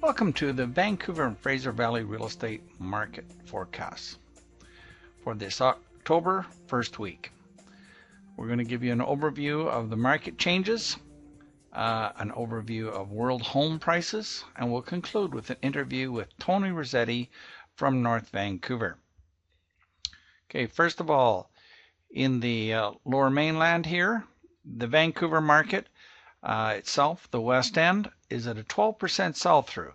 Welcome to the Vancouver and Fraser Valley real estate market forecast for this October first week. We're going to give you an overview of the market changes, an overview of world home prices, and we'll conclude with an interview with Tony Rossetti from North Vancouver. Okay, first of all, in the lower mainland here, the Vancouver market itself, the West End, is at a 12% sell-through.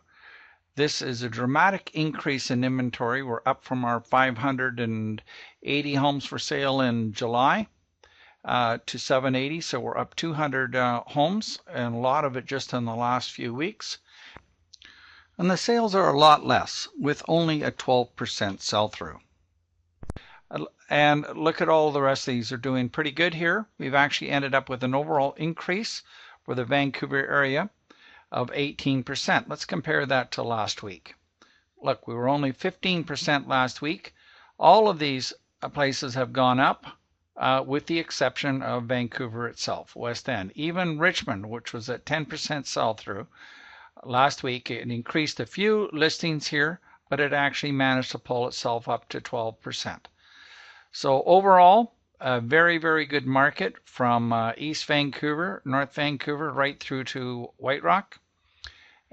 This is a dramatic increase in inventory. We're up from our 580 homes for sale in July to 780, so we're up 200 homes, and a lot of it just in the last few weeks. And the sales are a lot less, with only a 12% sell-through. And look at all the rest of these are doing pretty good here. We've actually ended up with an overall increase for the Vancouver area of 18%. Let's compare that to last week. Look, we were only 15% last week. All of these places have gone up with the exception of Vancouver itself, West End. Even Richmond, which was at 10% sell-through last week, it increased a few listings here, but it actually managed to pull itself up to 12%. So overall, a very, very good market from East Vancouver, North Vancouver, right through to White Rock.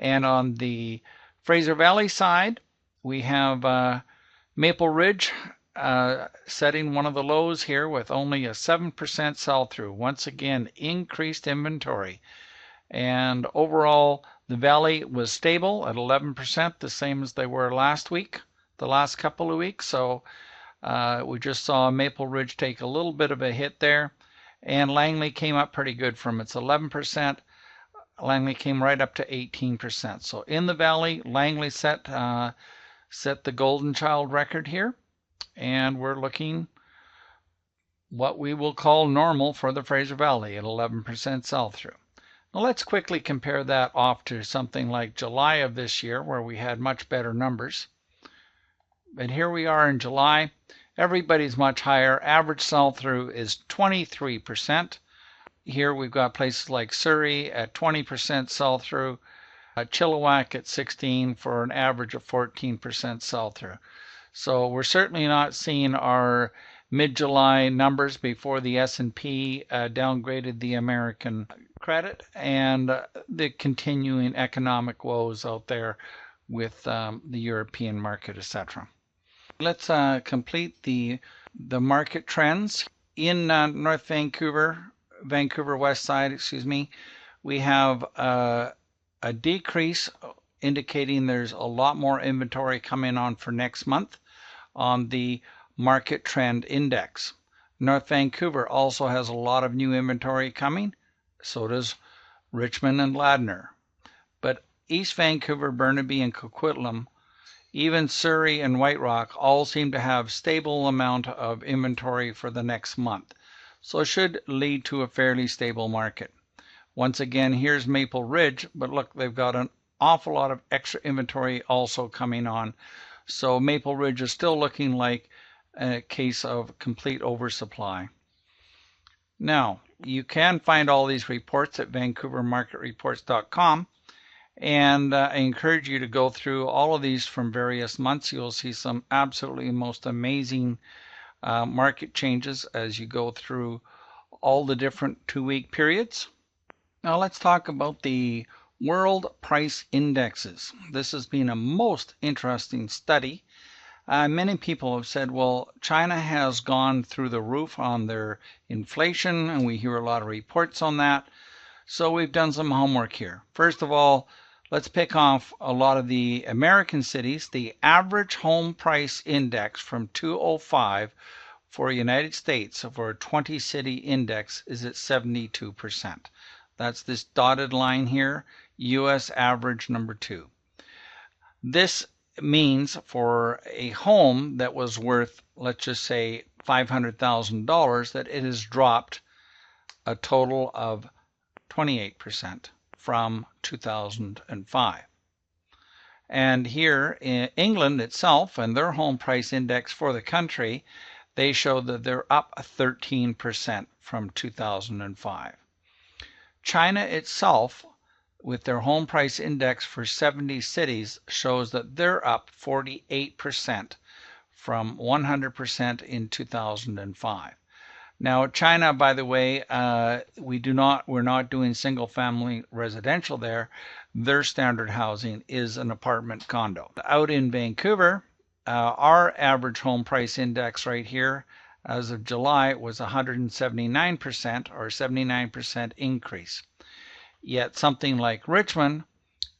And on the Fraser Valley side, we have Maple Ridge setting one of the lows here with only a 7% sell-through. Once again, increased inventory. And overall, the valley was stable at 11%, the same as they were last week, the last couple of weeks. So we just saw Maple Ridge take a little bit of a hit there, and Langley came up pretty good from its 11%. Langley came right up to 18%. So in the valley, Langley set the golden child record here, and we're looking what we will call normal for the Fraser Valley at 11% sell-through. Now let's quickly compare that off to something like July of this year, where we had much better numbers. But here we are in July. Everybody's much higher. Average sell-through is 23%. Here we've got places like Surrey at 20% sell-through, Chilliwack at 16% for an average of 14% sell-through. So we're certainly not seeing our mid-July numbers before the S&P downgraded the American credit and the continuing economic woes out there with the European market, etc. Let's complete the market trends. In North Vancouver, Vancouver West Side, we have a decrease indicating there's a lot more inventory coming on for next month on the market trend index. North Vancouver also has a lot of new inventory coming. So does Richmond and Ladner. But East Vancouver, Burnaby, and Coquitlam, even Surrey and White Rock all seem to have stable amount of inventory for the next month. So it should lead to a fairly stable market. Once again, here's Maple Ridge, but look, they've got an awful lot of extra inventory also coming on. So Maple Ridge is still looking like a case of complete oversupply. Now, you can find all these reports at vancouvermarketreports.com, and I encourage you to go through all of these from various months. You'll see some absolutely most amazing market changes as you go through all the different 2-week periods. Now let's talk about the world price indexes. This has been a most interesting study. Many people have said, well, China has gone through the roof on their inflation, and we hear a lot of reports on that. So we've done some homework here. First of all, let's pick off a lot of the American cities. The average home price index from 2005 for United States for a 20-city index is at 72%. That's this dotted line here, U.S. average number 2. This means for a home that was worth, let's just say, $500,000, that it has dropped a total of 28% from 2005. And here in England itself and their home price index for the country, they show that they're up 13% from 2005. China itself, with their home price index for 70 cities shows that they're up 48% from 100% in 2005. Now, China, by the way, we're not doing single family residential there. Their standard housing is an apartment condo. Out in Vancouver, our average home price index right here as of July was 179% or 79% increase. Yet something like Richmond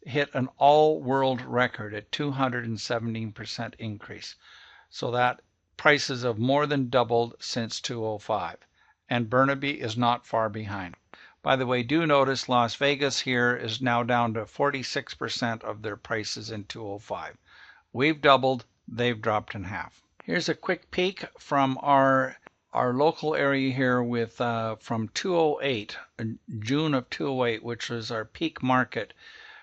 hit an all-world record at 217% increase. So that prices have more than doubled since 2005. And Burnaby is not far behind. By the way, do notice Las Vegas here is now down to 46% of their prices in 2005. We've doubled, they've dropped in half. Here's a quick peek from our local area here with from 2008, June of 2008, which was our peak market,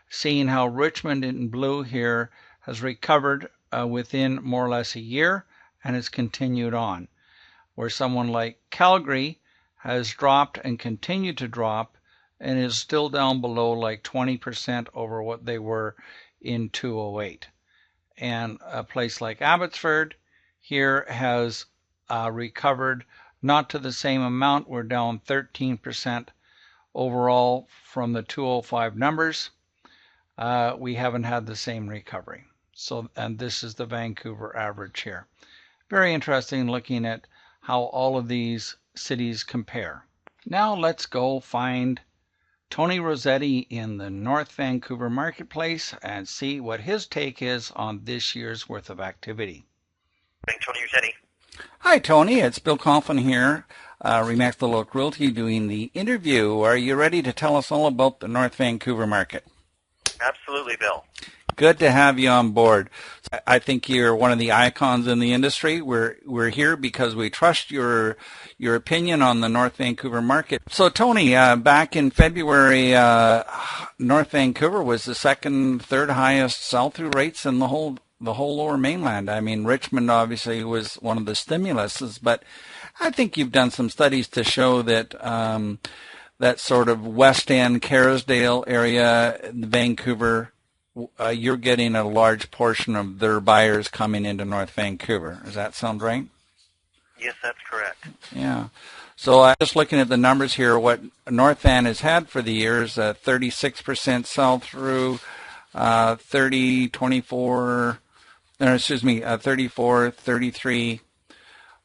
seeing how Richmond in blue here has recovered within more or less a year and has continued on, where someone like Calgary has dropped and continued to drop and is still down below like 20% over what they were in 2008. And a place like Abbotsford here has recovered, not to the same amount. We're down 13% overall from the 2005 numbers. We haven't had the same recovery. So, and this is the Vancouver average here. Very interesting looking at how all of these cities compare. Now let's go find Tony Rossetti in the North Vancouver marketplace and see what his take is on this year's worth of activity. Tony Rossetti. Hi Tony, it's Bill Coughlin here, Remax the Local Realty, doing the interview. Are you ready to tell us all about the North Vancouver market? Absolutely, Bill. Good to have you on board. I think you're one of the icons in the industry. We're here because we trust your opinion on the North Vancouver market. So Tony, back in February, North Vancouver was the third highest sell-through rates in the whole Lower Mainland. I mean, Richmond obviously was one of the stimuluses, but I think you've done some studies to show that that sort of West End, Kerrisdale area, Vancouver, you're getting a large portion of their buyers coming into North Vancouver. Does that sound right? Yes, that's correct. Yeah. So just looking at the numbers here, what North Van has had for the year is a 36% sell-through, 34, 33.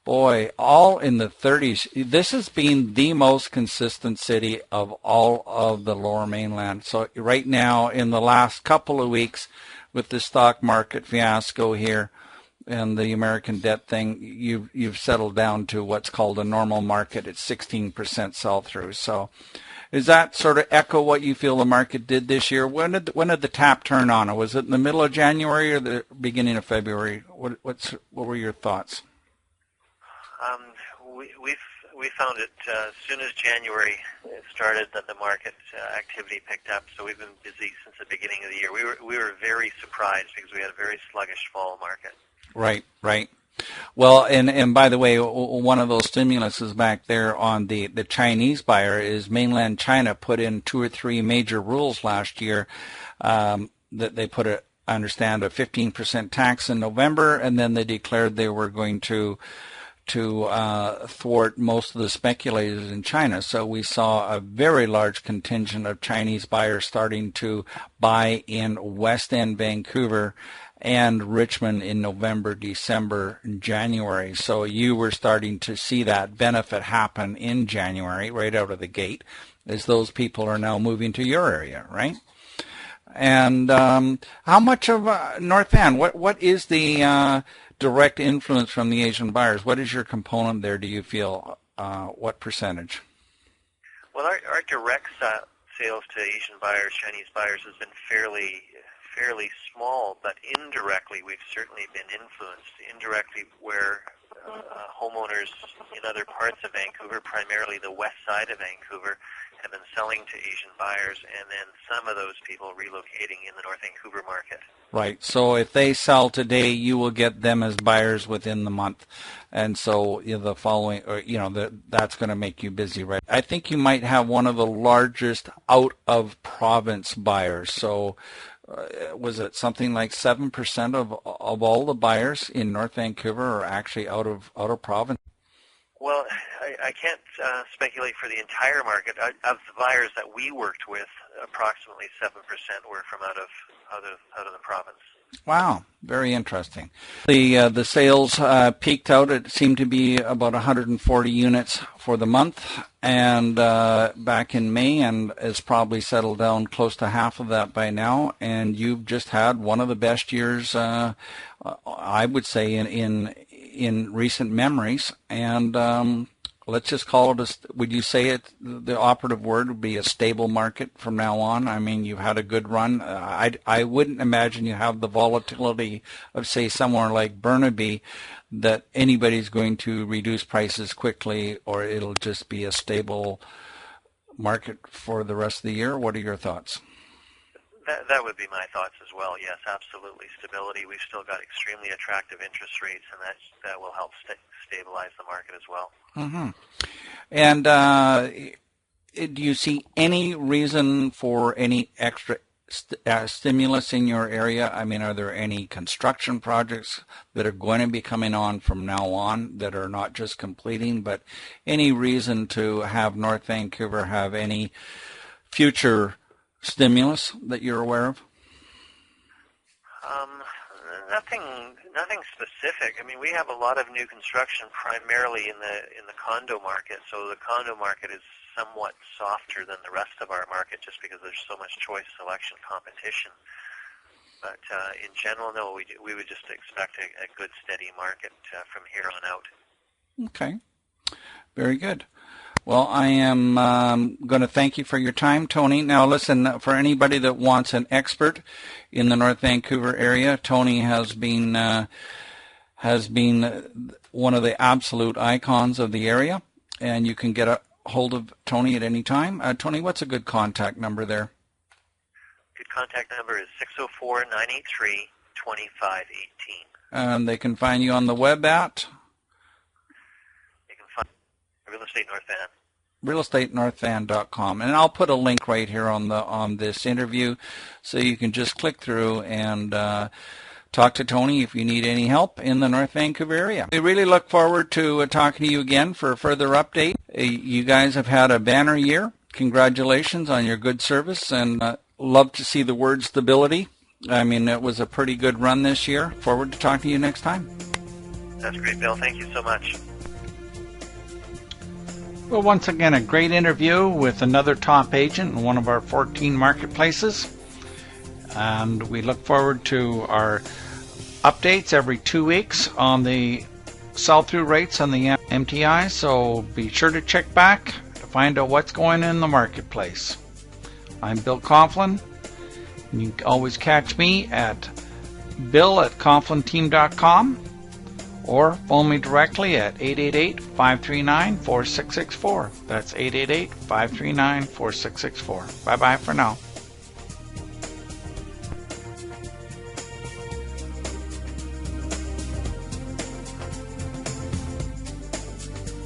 Boy, all in the 30s. This has been the most consistent city of all of the Lower Mainland. So right now, in the last couple of weeks, with the stock market fiasco here and the American debt thing, you've settled down to what's called a normal market at 16% sell-through. So does that sort of echo what you feel the market did this year? When did the tap turn on? Was it in the middle of January or the beginning of February? What were your thoughts? We found it as soon as January started that the market activity picked up. So we've been busy since the beginning of the year. We were very surprised because we had a very sluggish fall market. Right. Well, and by the way, one of those stimuluses back there on the Chinese buyer is mainland China put in 2 or 3 major rules last year that they put I understand a 15% tax in November, and then they declared they were going to thwart most of the speculators in China. So we saw a very large contingent of Chinese buyers starting to buy in West End Vancouver and Richmond in November, December, and January. So you were starting to see that benefit happen in January right out of the gate as those people are now moving to your area, right? And how much of North Van, what is the direct influence from the Asian buyers? What is your component there, do you feel? What percentage? Well, our direct sales to Asian buyers, Chinese buyers, has been fairly small, but indirectly we've certainly been influenced. Indirectly, where homeowners in other parts of Vancouver, primarily the west side of Vancouver, have been selling to Asian buyers, and then some of those people relocating in the North Vancouver market. Right. So if they sell today, you will get them as buyers within the month. And so the following, or that's going to make you busy, right? I think you might have one of the largest out of province buyers. So was it something like 7% of all the buyers in North Vancouver are actually out of province? Well, I can't speculate for the entire market. Of the buyers that we worked with, approximately 7% were from out of the province. Wow, very interesting. The sales peaked out. It seemed to be about 140 units for the month, and back in May, and it's probably settled down close to half of that by now. And you've just had one of the best years, I would say, in recent memories. And let's just call it would you say the operative word would be a stable market from now on? I mean, you've had a good run. I wouldn't imagine you have the volatility of, say, somewhere like Burnaby, that anybody's going to reduce prices quickly, or it'll just be a stable market for the rest of the year. What are your thoughts? That would be my thoughts as well. Yes, absolutely. Stability. We've still got extremely attractive interest rates, and that will help stabilize the market as well. Mm-hmm. And do you see any reason for any extra stimulus in your area? I mean, are there any construction projects that are going to be coming on from now on that are not just completing, but any reason to have North Vancouver have any future stimulus that you're aware of? Nothing specific. I mean, we have a lot of new construction, primarily in the condo market. So the condo market is somewhat softer than the rest of our market, just because there's so much choice, selection, competition. But in general, no, we would just expect a good, steady market from here on out. Okay, very good. Well, I am going to thank you for your time, Tony. Now, listen, for anybody that wants an expert in the North Vancouver area, Tony has been one of the absolute icons of the area, and you can get a hold of Tony at any time. Tony, what's a good contact number there? Good contact number is 604-983-2518. And they can find you on the web at? Real Estate North Van. realestatenorthvan.com, and I'll put a link right here on this interview, so you can just click through and talk to Tony if you need any help in the North Vancouver area. We really look forward to talking to you again for a further update. You guys have had a banner year. Congratulations on your good service, and love to see the word stability. I mean, it was a pretty good run this year. Forward to talking to you next time. That's great, Bill. Thank you so much. Well, once again, a great interview with another top agent in one of our 14 marketplaces. And we look forward to our updates every 2 weeks on the sell-through rates on the MTI. So be sure to check back to find out what's going on in the marketplace. I'm Bill Coughlin. And you can always catch me at bill@coughlinteam.com. or phone me directly at 888-539-4664. That's 888-539-4664. Bye-bye for now.